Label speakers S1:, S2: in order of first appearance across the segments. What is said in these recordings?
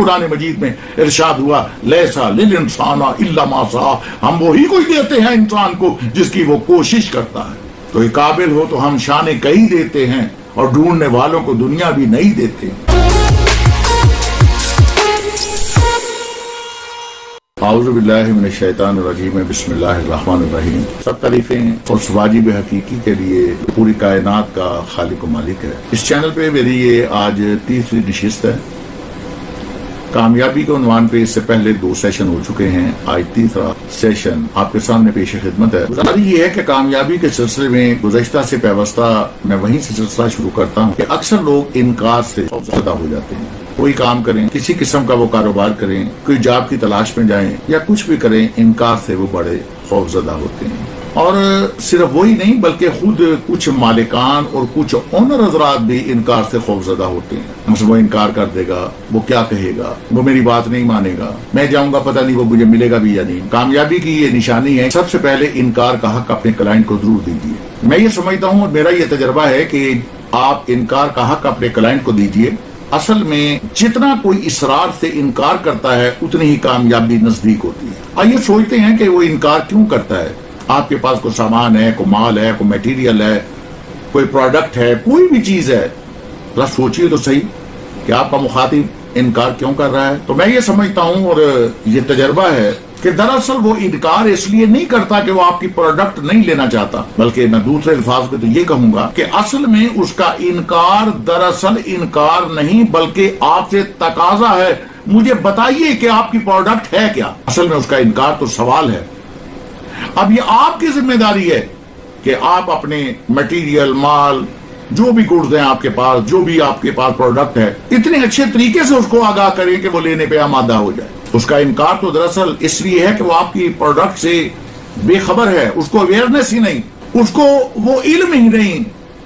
S1: कुरान मजीद में इरशाद हुआ लैसा लिल इंसाना इल्ला मा सआ, हम वही कोई देते हैं इंसान को जिसकी वो कोशिश करता है। तो ये काबिल हो तो हम शाने कई देते हैं और ढूंढने वालों को दुनिया भी नहीं देते। आऊज़ु बिल्लाहि मिनश शैतानिर रजीम, बिस्मिल्लाहिर रहमानिर रहीम। सब तारीफें उस वाजिब हकीकी के लिए पूरी कायनात का खालिक व मालिक है। इस चैनल पे मेरी ये आज तीसरी नशिस्त है। कामयाबी के उन्वान पे इससे पहले 2 सेशन हो चुके हैं, आज तीसरा सेशन आपके सामने पेश खिदमत है। गुजारिश ये है कि कामयाबी के सिलसिले में गुज़श्ता से पैवस्ता मैं वहीं से सिलसिला शुरू करता हूँ कि अक्सर लोग इनकार से ज़्यादा हो जाते हैं। कोई काम करें, किसी किस्म का वो कारोबार करें, कोई जॉब की तलाश में जाएं या कुछ भी करें, इनकार से वो बड़े खौफजदा होते हैं। और सिर्फ वही नहीं बल्कि खुद कुछ मालिकान और कुछ ओनर हजरात भी इनकार से खौफजदा होते हैं। मुझसे वो इनकार कर देगा, वो क्या कहेगा, वो मेरी बात नहीं मानेगा, मैं जाऊंगा पता नहीं वो मुझे मिलेगा भी या नहीं। कामयाबी की ये निशानी है, सबसे पहले इनकार का हक अपने क्लाइंट को जरूर दीजिए। मैं ये समझता हूँ और मेरा ये तजर्बा है कि आप इनकार का हक अपने क्लाइंट को दीजिए। असल में जितना कोई इसरार से इनकार करता है उतनी ही कामयाबी नजदीक होती है। आइए सोचते हैं कि वो इनकार क्यों करता है। आपके पास कोई सामान है, कोई माल है, कोई मटेरियल है, कोई प्रोडक्ट है, कोई भी चीज है, जरा सोचिए तो सही कि आपका मुखातिब इनकार क्यों कर रहा है। तो मैं ये समझता हूँ और ये तजर्बा है कि दरअसल वो इनकार इसलिए नहीं करता कि वो आपकी प्रोडक्ट नहीं लेना चाहता, बल्कि मैं दूसरे अल्फाज में तो ये कहूंगा कि असल में उसका इनकार दरअसल इनकार नहीं बल्कि आपसे तकाजा है, मुझे बताइए कि आपकी प्रोडक्ट है क्या। असल में उसका इनकार तो सवाल है। अब ये आपकी जिम्मेदारी है कि आप अपने मटेरियल, माल, जो भी गुड्स हैं आपके पास, जो भी आपके पास प्रोडक्ट है, इतने अच्छे तरीके से उसको आगाह करें कि वो लेने पे आमादा हो जाए। उसका इनकार तो दरअसल इसलिए है कि वो आपकी प्रोडक्ट से बेखबर है, उसको अवेयरनेस ही नहीं, उसको वो इल्म ही नहीं,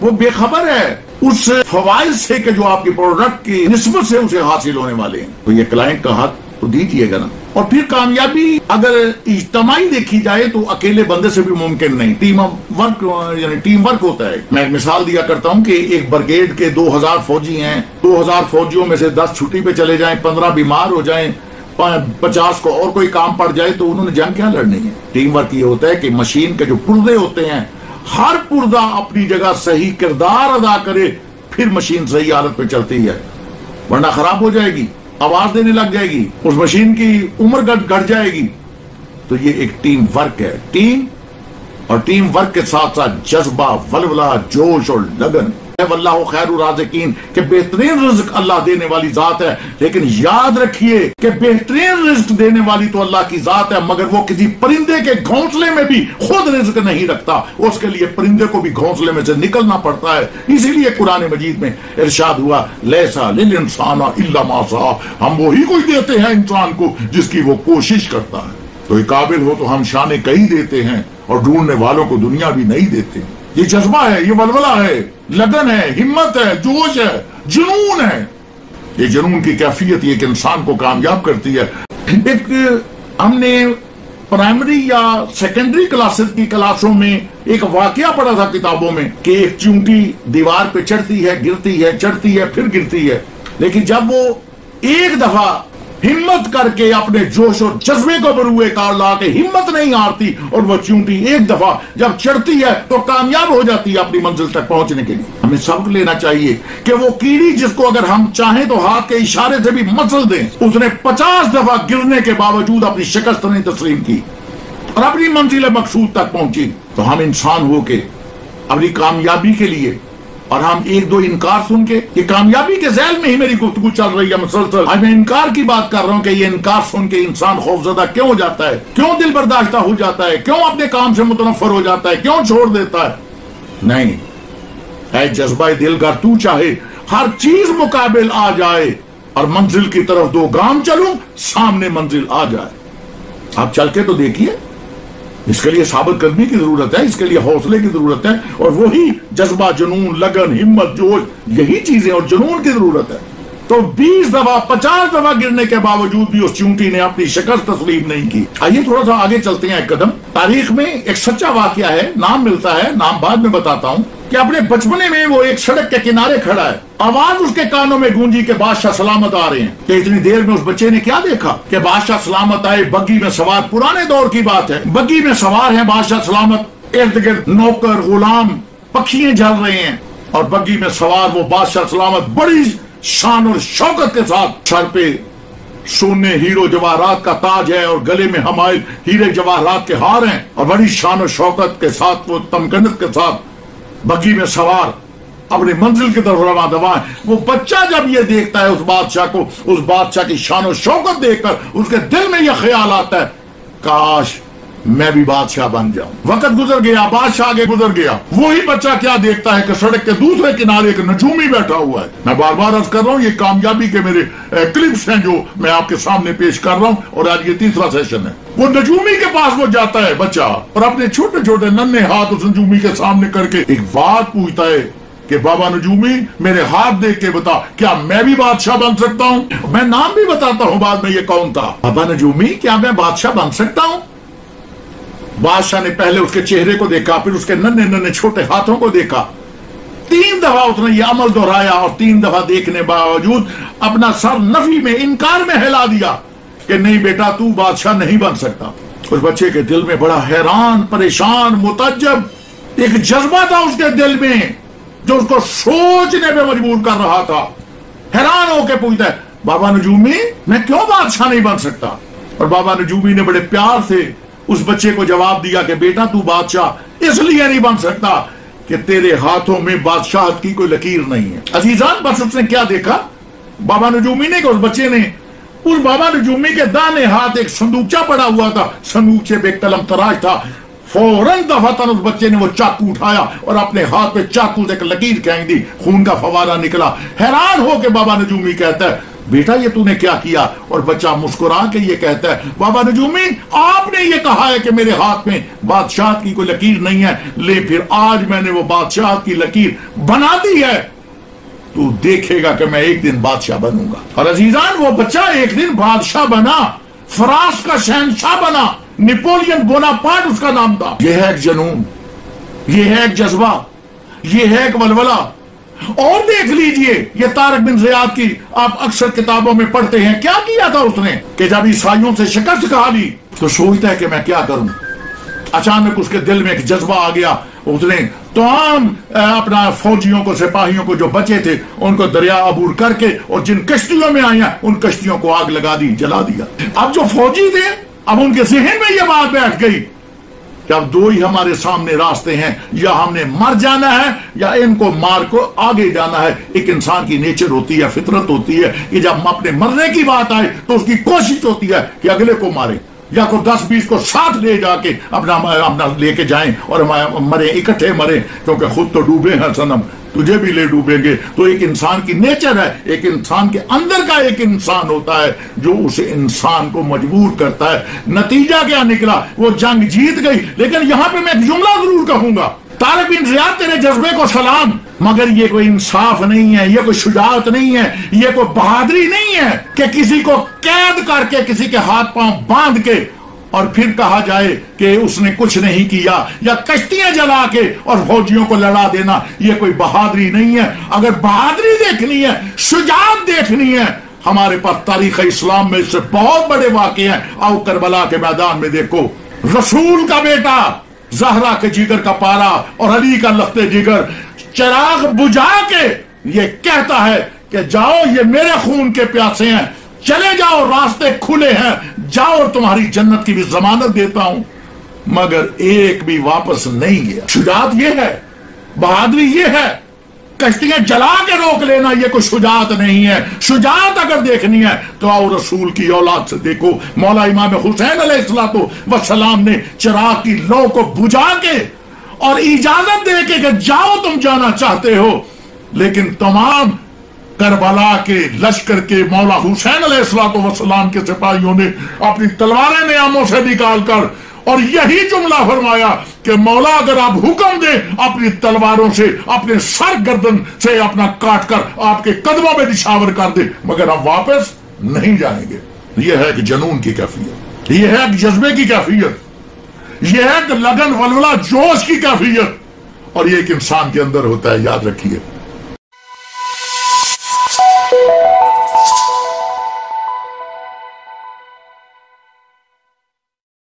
S1: वो बेखबर है उस फवाइद से कि जो आपकी प्रोडक्ट की निस्बत से उसे हासिल होने वाले हैं। तो ये क्लाइंट का हक तो दीजिएगा ना। और फिर कामयाबी अगर इज्तमाई देखी जाए तो अकेले बंदे से भी मुमकिन नहीं, टीम वर्क यानी टीम वर्क होता है। मैं एक मिसाल दिया करता हूँ कि एक ब्रिगेड के 2000 फौजी हैं, 2000 फौजियों में से 10 छुट्टी पे चले जाएं, 15 बीमार हो जाएं, 50 को और कोई काम पड़ जाए तो उन्होंने जंग क्या लड़नी है। टीम वर्क ये होता है कि मशीन के जो पुर्जे होते हैं, हर पुर्जा अपनी जगह सही किरदार अदा करे, फिर मशीन सही हालत पे चलती है, वरना खराब हो जाएगी, आवाज देने लग जाएगी, उस मशीन की उम्र घट जाएगी। तो ये एक टीम वर्क है। टीम और टीम वर्क के साथ साथ जज्बा, वलवला, जोश और लगन। वल्लाहु खैरुर राज़िकीन कि बेहतरीन रिज़्क अल्लाह देने वाली जात है, लेकिन याद रखिए कि बेहतरीन रिज़्क देने वाली तो अल्लाह की जात है, मगर वो किसी परिंदे के घोंसले में भी खुद रिज़्क नहीं रखता, उसके लिए परिंदे को भी घोंसले में से निकलना पड़ता है। इसीलिए कुरान मजीद में इरशाद हुआ लैसा लिल इंसाना इल्ला मा सआ, हम वही कोई देते हैं इंसान को जिसकी वो कोशिश करता है। तो ये काबिल हो तो हम शाने कई देते हैं और ढूंढने वालों को दुनिया भी नहीं देते। ये जज्बा है, ये वलवला है, लगन है, हिम्मत है, जोश है, जुनून है। ये जुनून की कैफियत ये कि इंसान को कामयाब करती है। एक हमने प्राइमरी या सेकेंडरी क्लासेस की क्लासों में एक वाकया पढ़ा था किताबों में कि एक चींटी दीवार पे चढ़ती है, गिरती है, चढ़ती है, फिर गिरती है, लेकिन जब वो एक दफा हिम्मत करके अपने जोश और जज्बे को बरूए कार ला के हिम्मत नहीं हारती और वो चींटी एक दफा जब चढ़ती है तो कामयाब हो जाती है अपनी मंजिल तक पहुंचने के लिए। हमें सबक लेना चाहिए कि वो कीड़ी जिसको अगर हम चाहें तो हाथ के इशारे से भी मसल दें, उसने 50 दफा गिरने के बावजूद अपनी शिकस्त नहीं तस्लीम की और अपनी मंजिल मकसूद तक पहुंची। तो हम इंसान हो के अपनी कामयाबी के लिए, और हम एक दो इनकार सुन के, ये कामयाबी के ज़ैल में ही मेरी गुफ्तगू चल रही है मुसलसल। आज मैं इनकार की बात कर रहा हूं कि ये इनकार सुन के इंसान खौफजदा क्यों हो जाता है, क्यों दिल बर्दाश्ता हो जाता है, क्यों अपने काम से मुतनफर हो जाता है, क्यों छोड़ देता है। नहीं, ऐ जज्बा दिल का तू चाहे हर चीज मुकाबिल आ जाए और मंजिल की तरफ 2 गाम चलूं, सामने मंजिल आ जाए। आप चल के तो देखिए, इसके लिए साबित कदमी की जरूरत है, इसके लिए हौसले की जरूरत है, और वही जज्बा, जुनून, लगन, हिम्मत, जोश, यही चीजें और जुनून की जरूरत है। तो 20 दफा 50 दफा गिरने के बावजूद भी उस चींटी ने अपनी शिकस्त तस्लीम नहीं की। आइए थोड़ा सा आगे चलते हैं एक कदम। तारीख में एक सच्चा वाकया है, नाम मिलता है, नाम बाद में बताता हूं, کہ اپنے بچپنے میں وہ ایک سڑک کے کنارے کھڑا ہے, آواز اس کے کانوں میں گونجی کہ بادشاہ سلامت آ رہے ہیں. کہ اتنی دیر میں اس بچے نے کیا دیکھا کہ بادشاہ سلامت آئے, بگی میں سوار, پرانے دور کی بات ہے, بگی میں سوار ہیں بادشاہ سلامت, ارد گرد نوکر غلام پکھیاں جل رہے ہیں, اور بگی میں سوار وہ بادشاہ سلامت بڑی شان اور شوکت کے ساتھ, سر پہ سونے ہیرو جواہرات کا تاج ہے اور گلے میں حمائل ہیرے جواہرات کے ہار ہیں, اور بڑی شان و شوکت کے ساتھ وہ تمکنت کے ساتھ بگی میں سوار اپنی منزل کی طرف رواں دواں ہے. وہ بچہ جب یہ دیکھتا ہے اس بادشاہ کو, اس بادشاہ کی شان و شوکت دیکھ کر اس کے دل میں یہ خیال آتا ہے کاش میں بھی بادشاہ بن جاؤں. وقت گزر گیا, بادشاہ آگے گزر گیا. وہی بچہ کیا دیکھتا ہے کہ سڑک کے دوسرے کنارے ایک نجومی بیٹھا ہوا ہے. میں بار بار عرض کر رہا ہوں یہ کامیابی کے میرے کلپس ہیں جو میں آپ کے سامنے پیش کر رہا ہوں, اور آج یہ تیسرا سیشن ہے. وہ نجومی کے پاس وہ جاتا ہے بچہ, اور اپنے چھوٹے چھوٹے ننھے ہاتھ اس نجومی کے سامنے کر کے ایک بات پوچھتا ہے کہ بابا نجومی میرے ہاتھ دیکھ کے بتا کیا میں بھی بادشاہ بن سکتا ہوں. میں نام بھی بتاتا ہوں بعد میں یہ کون تھا. بابا نجومی کیا میں بادشاہ بن سکتا ہوں؟ بادشاہ نے پہلے اس کے چہرے کو دیکھا, پھر اس کے ننھے ننھے چھوٹے ہاتھوں کو دیکھا. 3 دفعہ اس نے یہ عمل دہرایا, اور 3 دفعہ دیکھنے باوجود اپنا سر نفی میں, انکار میں ہلا دیا کہ نہیں بیٹا تو بادشاہ نہیں بن سکتا. اس بچے کے دل میں بڑا حیران, پریشان, متعجب ایک جذبہ تھا اس کے دل میں جو اس کو سوچنے پہ مجبور کر رہا تھا. حیران ہو کے پوچھتا ہے بابا نجومی میں کیوں بادشاہ نہیں بن سکتا؟ اور بابا نجومی نے بڑے پیار سے اس بچے کو جواب دیا کہ بیٹا تو بادشاہ اس لیے نہیں بن سکتا کہ تیرے ہاتھوں میں بادشاہت کی کوئی لکیر نہیں ہے. عزیزان بس اس نے کیا دیکھا, بابا نجومی نے کہ اس بچے نے, اس بابا نجومی کے دانے ہاتھ ایک صندوقچہ پڑا ہوا تھا, صندوقچے پہ ایک قلم تراش تھا. فوراً دفعتاً اس بچے نے وہ چاقو اٹھایا اور اپنے ہاتھ پہ چاقو سے ایک لکیر کھینچ دی, خون کا فوارہ نکلا. حیران ہو کے بابا نجومی کہتا ہے بیٹا یہ تو نے کیا کیا؟ اور بچہ مسکرا کے یہ کہتا ہے بابا نجومی آپ نے یہ کہا ہے کہ میرے ہاتھ میں بادشاہت کی کوئی لکیر نہیں ہے, لے پھر آج میں نے وہ بادشاہت کی لکیر بنا دی ہے, تو دیکھے گا کہ میں ایک دن بادشاہ بنوں گا. اور عزیزان وہ بچہ ایک دن بادشاہ بنا, فرانس کا شہنشاہ بنا, نیپولین بوناپارٹ اس کا نام تھا. یہ ہے ایک جنون, یہ ہے ایک جذبہ, یہ ہے ایک ولولہ. اور دیکھ لیجئے یہ طارق بن زیاد کی آپ اکثر کتابوں میں پڑھتے ہیں, کیا کیا تھا اس نے کہ جب عیسائیوں سے شکست کھا لی تو سوچتا ہے کہ میں کیا کروں. اچانک اس کے دل میں ایک جذبہ آ گیا, اس نے تمام اپنا فوجیوں کو, سپاہیوں کو جو بچے تھے ان کو دریا عبور کر کے اور جن کشتیوں میں آئیں ان کشتیوں کو آگ لگا دی, جلا دیا. اب جو فوجی تھے اب ان کے ذہن میں یہ بات بیٹھ گئی کہ اب 2 ہی ہمارے سامنے راستے ہیں, یا ہم نے مر جانا ہے یا ان کو مار کو آگے جانا ہے. ایک انسان کی نیچر ہوتی ہے, فطرت ہوتی ہے کہ جب اپنے مرنے کی بات آئے تو اس کی کوشش ہوتی ہے کہ اگلے کو مارے, یا کو 10-20 کو ساتھ لے جا کے اپنا لے کے جائیں اور مرے, اکٹھے مرے, کیونکہ خود تو ڈوبے ہیں صنم, تجھے بھی لے ڈوبیں گے. تو ایک انسان کی نیچر ہے, ایک انسان کے اندر کا ایک انسان ہوتا ہے جو اس انسان کو مجبور کرتا ہے. نتیجہ کیا نکلا؟ وہ جنگ جیت گئی. لیکن یہاں پہ میں ایک جملہ ضرور کہوں گا, طارق بن زیاد تیرے جذبے کو سلام, مگر یہ کوئی انصاف نہیں ہے, یہ کوئی شجاعت نہیں ہے, یہ کوئی بہادری نہیں ہے کہ کسی کو قید کر کے, کسی کے ہاتھ پاؤں باندھ کے اور پھر کہا جائے کہ اس نے کچھ نہیں کیا, یا کشتیاں جلا کے اور فوجیوں کو لڑا دینا. یہ کوئی بہادری نہیں ہے. اگر بہادری دیکھنی ہے, شجاعت دیکھنی ہے, ہمارے پاس تاریخ اسلام میں اس سے بہت بڑے واقعے ہیں. آؤ کربلا کے میدان میں دیکھو, رسول کا بیٹا زہرا کے جگر کا پارا اور علی کا لخت جگر چراغ بجھا کے یہ کہتا ہے کہ جاؤ یہ میرے خون کے پیاسے ہیں, چلے جاؤ راستے کھلے ہیں, جاؤ اور تمہاری جنت کی بھی ضمانت دیتا ہوں. مگر ایک بھی واپس نہیں گیا. شجاعت یہ ہے, بہادری یہ ہے. کشتیاں جلا کے روک لینا یہ کوئی شجاعت نہیں ہے. شجاعت اگر دیکھنی ہے تو آؤ رسول کی اولاد سے دیکھو. مولا امام حسین علیہ السلام نے چراغ کی لو کو بجھا کے اور اجازت دے کے کہ جاؤ تم جانا چاہتے ہو, لیکن تمام کربلا کے لشکر کے مولا حسین علیہ السلام کے سپاہیوں نے اپنی تلواریں نیاموں سے نکال کر اور یہی جملہ فرمایا کہ مولا اگر آپ حکم دیں اپنی تلواروں سے اپنے سر گردن سے اپنا کاٹ کر آپ کے قدموں میں نشاور کر دے, مگر ہم واپس نہیں جائیں گے. یہ ہے کہ جنون کی کیفیت, یہ ہے کہ جذبے کی کیفیت, یہ ہے کہ لگن ولولہ جوش کی کیفیت. اور یہ ایک انسان کے اندر ہوتا ہے، یاد رکھیے۔